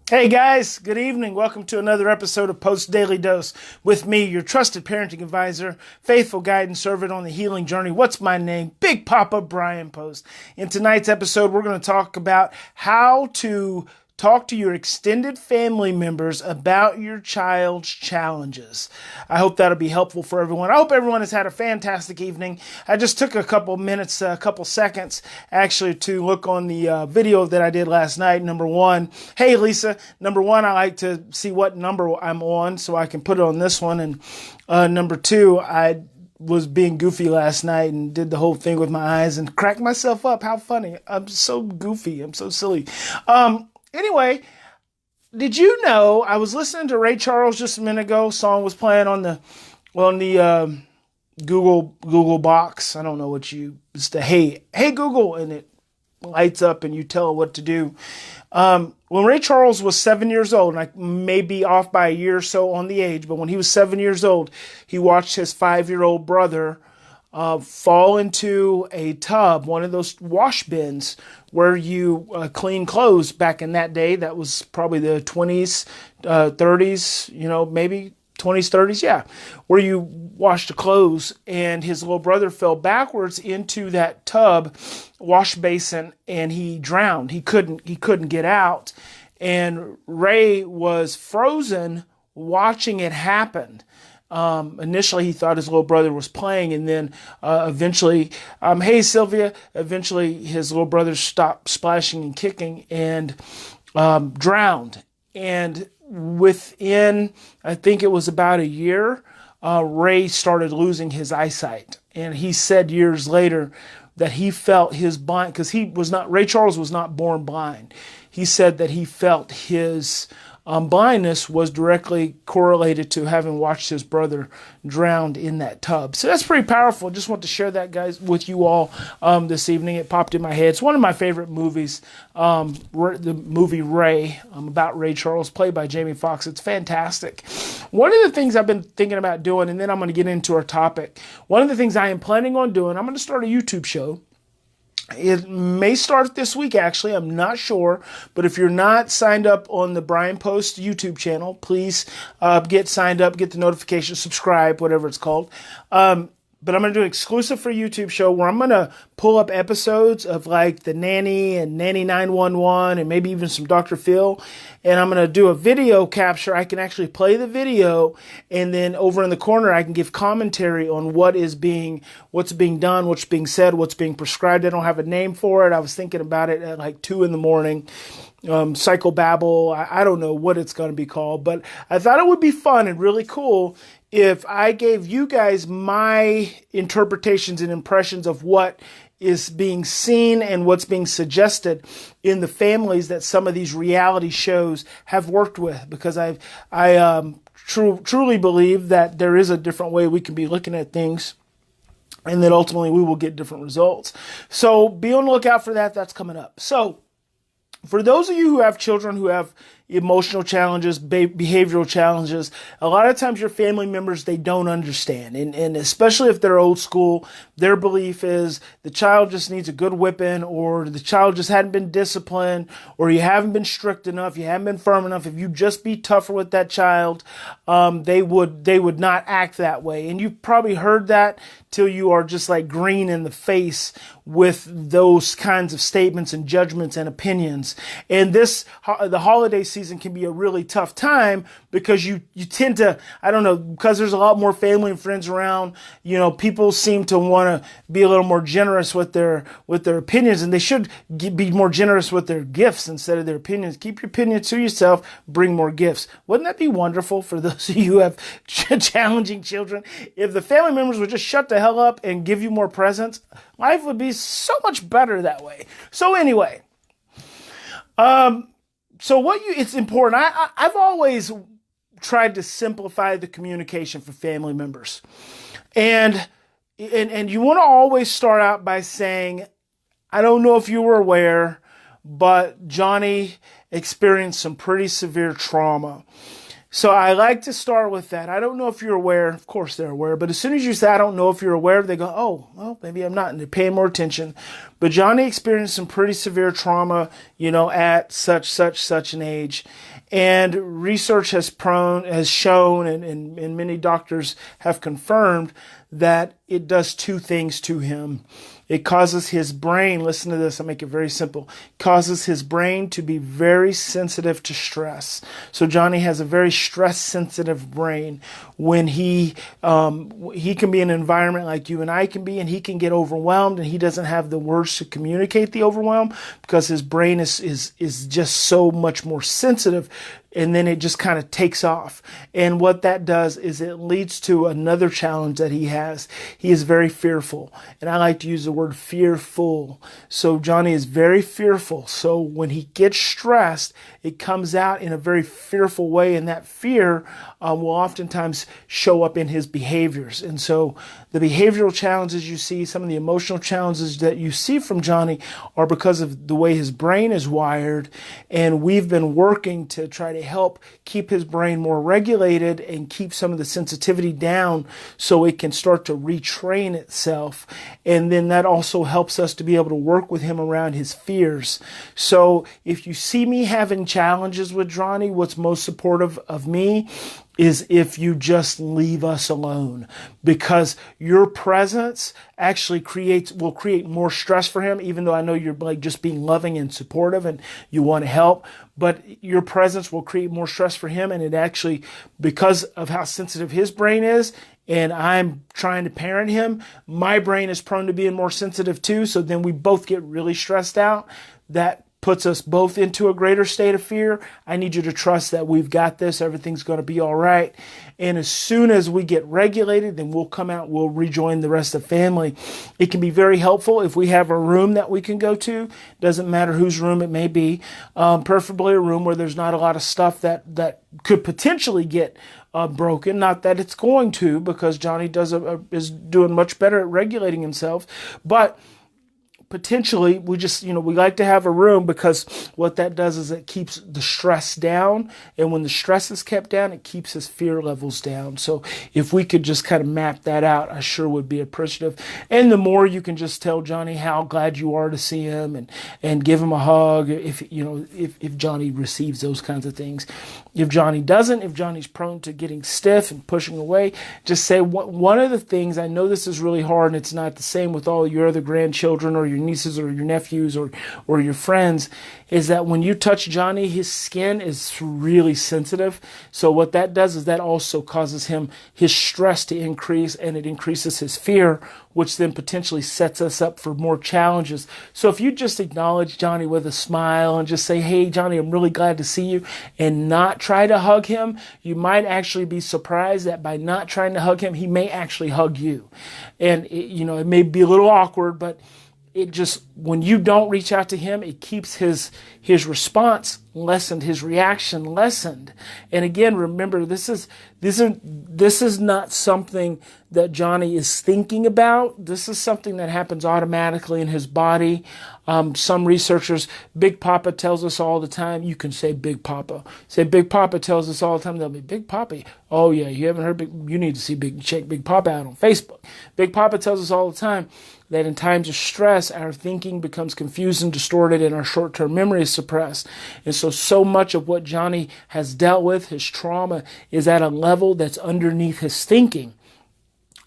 Hey guys, good evening. Welcome to another episode of Post Daily Dose with me, your trusted parenting advisor, faithful guide and servant on the healing journey. What's my name? Big Papa Bryan+Post. In tonight's episode, we're going to talk about how to talk to your extended family members about your child's challenges. I hope that'll be helpful for everyone. I hope everyone has had a fantastic evening. I just took a couple minutes, a couple seconds actually to look on the video that I did last night. Number one, hey Lisa, number one, I like to see what number I'm on so I can put it on this one. And number two, I was being goofy last night and did the whole thing with my eyes and cracked myself up. How funny. I'm so goofy. I'm so silly. Anyway, did you know I was listening to Ray Charles just a minute ago? Song was playing on the Google box. I don't know what it's the hey Google, and it lights up and you tell it what to do. When Ray Charles was 7 years old, and I may be off by a year or so on the age, but when he was 7 years old, he watched his 5-year-old brother fall into a tub, one of those wash bins where you clean clothes back in that day. That was probably the 20s, 30s, maybe 20s, 30s, yeah, where you wash the clothes, and his little brother fell backwards into that tub wash basin and he drowned. He couldn't get out, and Ray was frozen watching it happen. Initially he thought his little brother was playing, and then eventually, hey Sylvia, eventually his little brother stopped splashing and kicking and drowned. And within, I think it was about a year, Ray started losing his eyesight. And he said years later that he felt his blind, because Ray Charles was not born blind. He said that he felt his blindness was directly correlated to having watched his brother drowned in that tub. So that's pretty powerful. Just want to share that, guys, with you all this evening. It popped in my head. It's one of my favorite movies, the movie Ray, about Ray Charles, played by Jamie Foxx. It's fantastic. One of the things I've been thinking about doing, and then I'm going to get into our topic, one of the things I am planning on doing, I'm going to start a YouTube show. It may start this week, actually. I'm not sure. But if you're not signed up on the Bryan+Post YouTube channel, please get signed up, get the notifications, subscribe, whatever it's called. But I'm going to do an exclusive for YouTube show where I'm going to pull up episodes of like The Nanny and Nanny 911 and maybe even some Dr. Phil. And I'm going to do a video capture. I can actually play the video, and then over in the corner I can give commentary on what's being done, what's being said, what's being prescribed. I don't have a name for it. I was thinking about it at like 2 a.m. Psychobabble. I don't know what it's going to be called, but I thought it would be fun and really cool if I gave you guys my interpretations and impressions of what is being seen and what's being suggested in the families that some of these reality shows have worked with, because I truly believe that there is a different way we can be looking at things, and that ultimately we will get different results. So be on the lookout for that. That's coming up. So for those of you who have children who have emotional challenges, behavioral challenges, a lot of times your family members, they don't understand. And especially if they're old school, their belief is the child just needs a good whipping, or the child just hadn't been disciplined, or you haven't been strict enough, you haven't been firm enough. If you just be tougher with that child, they would not act that way. And you've probably heard that till you are just like green in the face with those kinds of statements and judgments and opinions. And the holiday season can be a really tough time, because you tend to, I don't know, because there's a lot more family and friends around, people seem to want to be a little more generous with their opinions, and they should be more generous with their gifts instead of their opinions. Keep your opinions to yourself, bring more gifts. Wouldn't that be wonderful for those of you who have challenging children? If the family members would just shut the hell up and give you more presents, life would be so much better that way. So anyway, it's important. I've always tried to simplify the communication for family members. And you want to always start out by saying, I don't know if you were aware, but Johnny experienced some pretty severe trauma. So I like to start with that. I don't know if you're aware. Of course they're aware. But as soon as you say, I don't know if you're aware, they go, oh, well, maybe I'm not. And they're paying more attention. But Johnny experienced some pretty severe trauma, at such an age. And research has shown, and many doctors have confirmed that it does two things to him. It causes his brain, listen to this, I'll make it very simple, causes his brain to be very sensitive to stress. So Johnny has a very stress-sensitive brain. When he can be in an environment like you and I can be, and he can get overwhelmed, and he doesn't have the words to communicate the overwhelm because his brain is just so much more sensitive. And then it just kind of takes off. And what that does is it leads to another challenge that he has. He is very fearful. And I like to use the word fearful. So Johnny is very fearful. So when he gets stressed, it comes out in a very fearful way. And that fear will oftentimes show up in his behaviors. And so the behavioral challenges you see, some of the emotional challenges that you see from Johnny are because of the way his brain is wired. And we've been working to try to help keep his brain more regulated and keep some of the sensitivity down so it can start to retrain itself. And then that also helps us to be able to work with him around his fears. So if you see me having challenges with Johnny, what's most supportive of me is if you just leave us alone, because your presence actually will create more stress for him, even though I know you're like just being loving and supportive and you want to help, but your presence will create more stress for him. And it actually, because of how sensitive his brain is, and I'm trying to parent him, my brain is prone to being more sensitive too. So then we both get really stressed out. That puts us both into a greater state of fear. I need you to trust that we've got this. Everything's going to be all right. And as soon as we get regulated, then we'll come out, we'll rejoin the rest of the family. It can be very helpful if we have a room that we can go to. Doesn't matter whose room it may be. Preferably a room where there's not a lot of stuff that could potentially get broken. Not that it's going to, because Johnny is doing much better at regulating himself. But potentially, we like to have a room, because what that does is it keeps the stress down. And when the stress is kept down, it keeps his fear levels down. So if we could just kind of map that out, I sure would be appreciative. And the more you can just tell Johnny how glad you are to see him and give him a hug if Johnny receives those kinds of things. If Johnny doesn't, if Johnny's prone to getting stiff and pushing away, just say, one of the things, I know this is really hard and it's not the same with all your other grandchildren or your nieces or your nephews or your friends, is that when you touch Johnny, his skin is really sensitive. So what that does is that also causes his stress to increase, and it increases his fear, which then potentially sets us up for more challenges. So if you just acknowledge Johnny with a smile and just say, hey, Johnny, I'm really glad to see you, and not try to hug him, you might actually be surprised that by not trying to hug him, he may actually hug you. And it may be a little awkward, but it just, when you don't reach out to him, it keeps his response lessened, his reaction lessened. And again, remember, this is not something that Johnny is thinking about. This is something that happens automatically in his body. Some researchers, Big Papa tells us all the time, you can say Big Papa. Say Big Papa tells us all the time, they'll be, Big Papa? Oh yeah, you haven't heard you need to check Big Papa out on Facebook. Big Papa tells us all the time that in times of stress, our thinking becomes confused and distorted and our short-term memory is suppressed. And so much of what Johnny has dealt with, his trauma, is at a level that's underneath his thinking.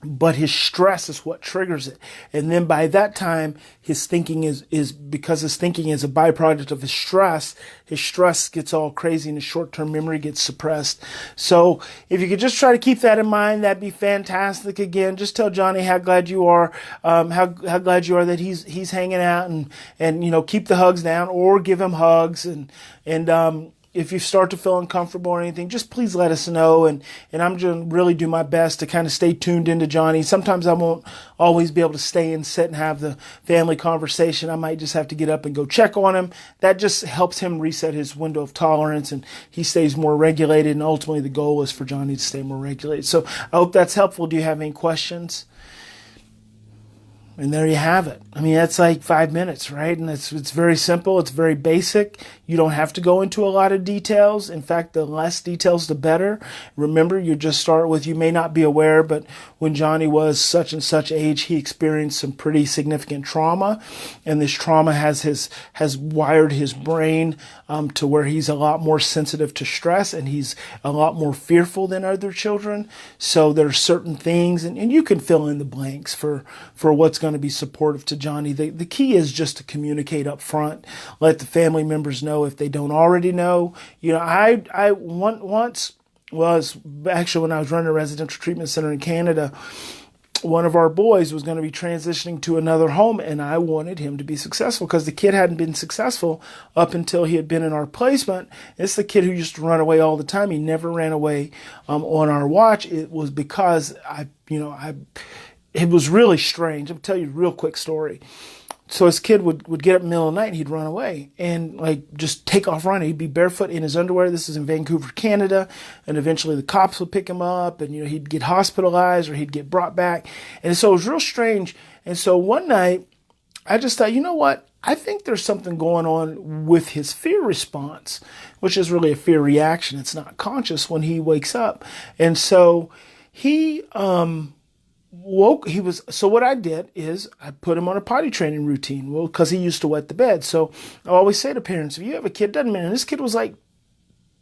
But his stress is what triggers it. And then by that time, his thinking is because his thinking is a byproduct of his stress gets all crazy and his short-term memory gets suppressed. So if you could just try to keep that in mind, that'd be fantastic. Again, just tell Johnny how glad you are, how glad you are that he's hanging out, and keep the hugs down, or give him hugs, and if you start to feel uncomfortable or anything, just please let us know. And I'm going to really do my best to kind of stay tuned into Johnny. Sometimes I won't always be able to stay and sit and have the family conversation. I might just have to get up and go check on him. That just helps him reset his window of tolerance, and he stays more regulated. And ultimately the goal is for Johnny to stay more regulated. So I hope that's helpful. Do you have any questions? And there you have it. I mean, that's like 5 minutes, right? And it's very simple. It's very basic. You don't have to go into a lot of details. In fact, the less details, the better. Remember, you just start with, you may not be aware, but when Johnny was such and such age, he experienced some pretty significant trauma. And this trauma has wired his brain to where he's a lot more sensitive to stress, and he's a lot more fearful than other children. So there's certain things, and you can fill in the blanks for what's going to be supportive to Johnny. The key is just to communicate up front. Let the family members know if they don't already know. You know, I once was actually, when I was running a residential treatment center in Canada, one of our boys was going to be transitioning to another home, and I wanted him to be successful because the kid hadn't been successful up until he had been in our placement. It's the kid who used to run away all the time. He never ran away on our watch. It was because it was really strange. I'll tell you a real quick story. So his kid would get up in the middle of the night and he'd run away and just take off running. He'd be barefoot in his underwear. This is in Vancouver, Canada. And eventually the cops would pick him up and, he'd get hospitalized or he'd get brought back. And so it was real strange. And so one night I just thought, you know what? I think there's something going on with his fear response, which is really a fear reaction. It's not conscious when he wakes up. And so he, so what I did is I put him on a potty training routine. Well, because he used to wet the bed. So I always say to parents, if you have a kid, doesn't matter. This kid was like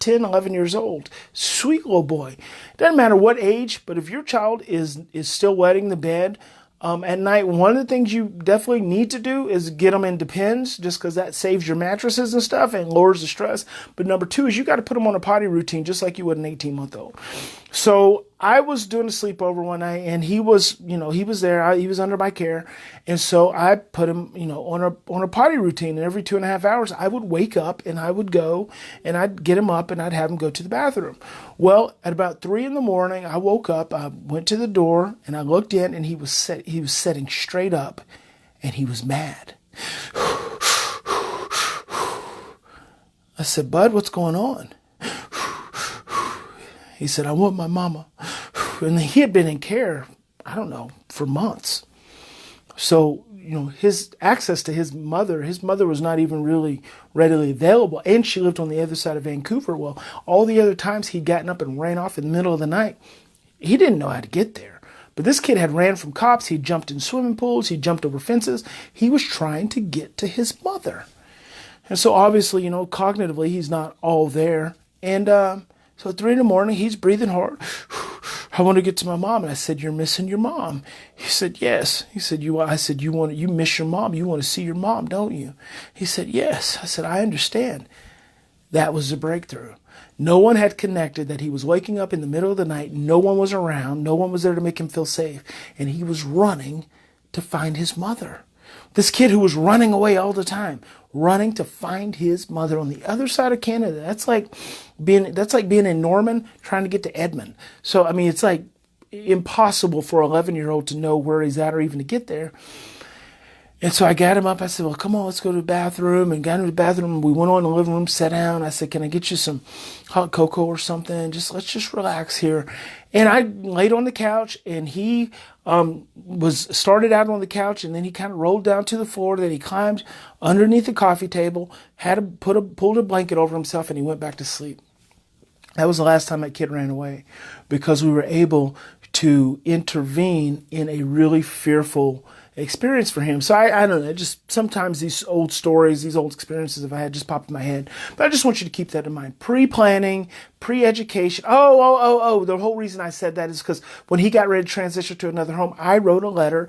10, 11 years old. Sweet little boy. Doesn't matter what age, but if your child is still wetting the bed at night, one of the things you definitely need to do is get them in Depends, just because that saves your mattresses and stuff and lowers the stress. But number two is you got to put them on a potty routine just like you would an 18-month-old. So I was doing a sleepover one night, and he was there. He was under my care. And so I put him, on a potty routine. And every 2.5 hours, I would wake up and I would go and I'd get him up and I'd have him go to the bathroom. Well, at about 3 a.m, I woke up, I went to the door and I looked in, and he was sitting straight up and he was mad. I said, "Bud, what's going on?" He said, "I want my mama." And he had been in care, I don't know, for months. So, his access to his mother was not even really readily available. And she lived on the other side of Vancouver. Well, all the other times he'd gotten up and ran off in the middle of the night, he didn't know how to get there. But this kid had ran from cops. He jumped in swimming pools. He jumped over fences. He was trying to get to his mother. And so obviously, cognitively, he's not all there. And so at 3 a.m, he's breathing hard. "I want to get to my mom." And I said, "You're missing your mom." He said, "Yes." He said, I said, "You miss your mom. You want to see your mom, don't you?" He said, "Yes." I said, "I understand." That was the breakthrough. No one had connected that he was waking up in the middle of the night. No one was around. No one was there to make him feel safe. And he was running to find his mother. This kid who was running away all the time, running to find his mother on the other side of Canada. That's like being in Norman trying to get to Edmond. So, I mean, it's like impossible for an 11-year-old to know where he's at or even to get there. And so I got him up. I said, "Well, come on, let's go to the bathroom." And got into the bathroom. We went on in the living room, sat down. I said, "Can I get you some hot cocoa or something? Let's just relax here." And I laid on the couch, and he started out on the couch, and then he kind of rolled down to the floor. Then he climbed underneath the coffee table, pulled a blanket over himself, and he went back to sleep. That was the last time that kid ran away, because we were able to intervene in a really fearful experience for him. So I don't know, just sometimes these old stories, these old experiences I've had just pop in my head. But I just want you to keep that in mind. Pre-planning, pre-education. Oh, the whole reason I said that is because when he got ready to transition to another home, I wrote a letter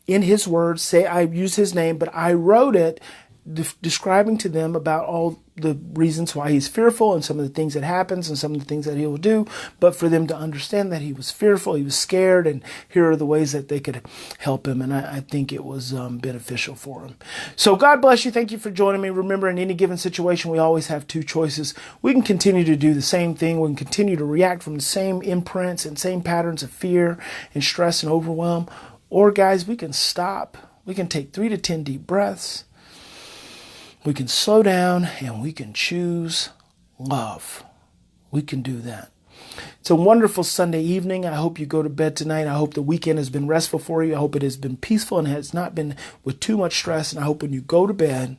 in his words, I used his name, but I wrote it describing to them about all the reasons why he's fearful and some of the things that happens and some of the things that he will do, but for them to understand that he was fearful, he was scared, and here are the ways that they could help him. And I think it was beneficial for him. So God bless you. Thank you for joining me. Remember, in any given situation, we always have two choices. We can continue to do the same thing. We can continue to react from the same imprints and same patterns of fear and stress and overwhelm. Or, guys, we can stop. We can take 3 to 10 deep breaths. We can slow down and we can choose love. We can do that. It's a wonderful Sunday evening. I hope you go to bed tonight. I hope the weekend has been restful for you. I hope it has been peaceful and has not been with too much stress. And I hope when you go to bed,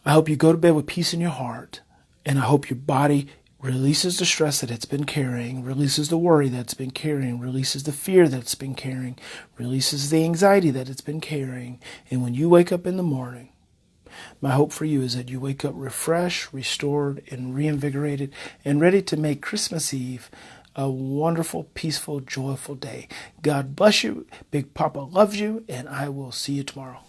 with peace in your heart. And I hope your body releases the stress that it's been carrying, releases the worry that's been carrying, releases the fear that's been carrying, releases the anxiety that it's been carrying. And when you wake up in the morning, my hope for you is that you wake up refreshed, restored, and reinvigorated, and ready to make Christmas Eve a wonderful, peaceful, joyful day. God bless you. Big Papa loves you, and I will see you tomorrow.